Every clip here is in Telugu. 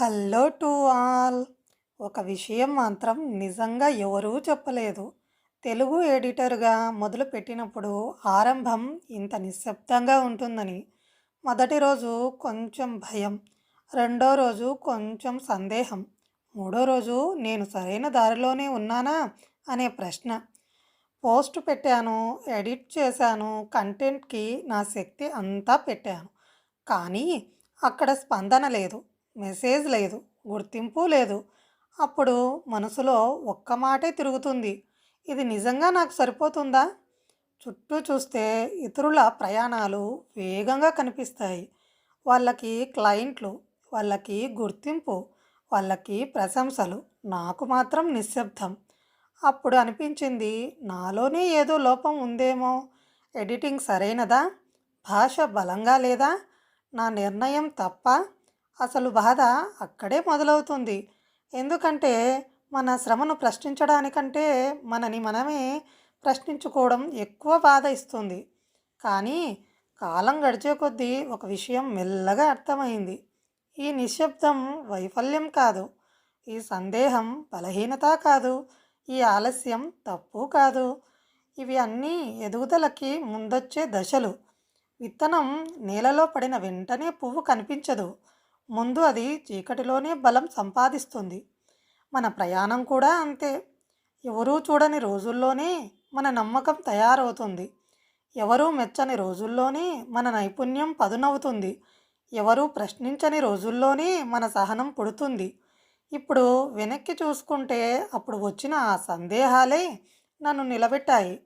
Hello to all. ఒక విషయం మాత్రం నిజంగా ఎవరూ చెప్పలేదు. తెలుగు ఎడిటర్గా మొదలుపెట్టినప్పుడు ఆరంభం ఇంత నిశ్శబ్దంగా ఉంటుందని. మొదటి రోజు కొంచెం భయం, రెండో రోజు కొంచెం సందేహం, మూడో రోజు నేను సరైన దారిలోనే ఉన్నానా అనే ప్రశ్న. పోస్ట్ పెట్టాను, ఎడిట్ చేశాను, కంటెంట్కి నా శక్తి అంతా పెట్టాను. కానీ అక్కడ స్పందన లేదు, మెసేజ్ లేదు, గుర్తింపు లేదు. అప్పుడు మనసులో ఒక్క మాటే తిరుగుతుంది: ఇది నిజంగా నాకు సరిపోతుందా? చుట్టూ చూస్తే ఇతరుల ప్రయాణాలు వేగంగా కనిపిస్తాయి. వాళ్ళకి క్లయింట్లు, వాళ్ళకి గుర్తింపు, వాళ్ళకి ప్రశంసలు. నాకు మాత్రం నిశ్శబ్దం. అప్పుడు అనిపించింది, నాలోనే ఏదో లోపం ఉందేమో. ఎడిటింగ్ సరైనదా? భాష బలంగా లేదా? నా నిర్ణయం తప్ప? అసలు బాధ అక్కడే మొదలవుతుంది. ఎందుకంటే మన శ్రమను ప్రశ్నించడానికంటే మనని మనమే ప్రశ్నించుకోవడం ఎక్కువ బాధ ఇస్తుంది. కానీ కాలం గడిచే కొద్దీ ఒక విషయం మెల్లగా అర్థమైంది: ఈ నిశ్శబ్దం వైఫల్యం కాదు, ఈ సందేహం బలహీనత కాదు, ఈ ఆలస్యం తప్పు కాదు. ఇవి అన్నీ ఎదుగుదలకి ముందొచ్చే దశలు. విత్తనం నేలలో పడిన వెంటనే పువ్వు కనిపించదు. ముందు అది చీకటిలోనే బలం సంపాదిస్తుంది. మన ప్రయాణం కూడా అంతే. ఎవరూ చూడని రోజుల్లోనే మన నమ్మకం తయారవుతుంది. ఎవరూ మెచ్చని రోజుల్లోనే మన నైపుణ్యం పదునవుతుంది. ఎవరూ ప్రశ్నించని రోజుల్లోనే మన సహనం పుడుతుంది. ఇప్పుడు వెనక్కి చూసుకుంటే అప్పుడు వచ్చిన ఆ సందేహాలే నన్ను నిలబెట్టాయి.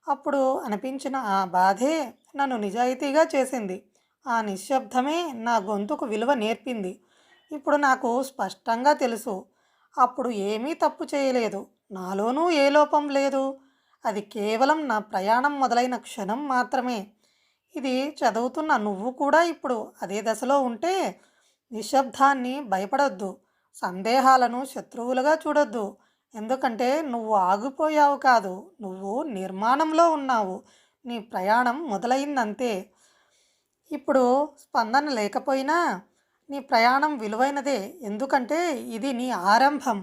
అప్పుడు అనిపించిన ఆ బాధే నన్ను నిజాయితీగా చేసింది. ఆ నిశ్శబ్దమే నా గొంతుకు విలువ నేర్పింది. ఇప్పుడు నాకు స్పష్టంగా తెలుసు: అప్పుడు ఏమీ తప్పు చేయలేదు, నాలోనూ ఏ లోపం లేదు. అది కేవలం నా ప్రయాణం మొదలైన క్షణం మాత్రమే. ఇది చదువుతున్న నువ్వు కూడా ఇప్పుడు అదే దశలో ఉంటే నిశ్శబ్దాన్ని భయపడొద్దు, సందేహాలను శత్రువులుగా చూడొద్దు. ఎందుకంటే నువ్వు ఆగిపోయావు కాదు, నువ్వు నిర్మాణంలో ఉన్నావు. నీ ప్రయాణం మొదలైందంతే. ఇప్పుడు స్పందన లేకపోయినా నీ ప్రయాణం విలువైనదే, ఎందుకంటే ఇది నీ ఆరంభం.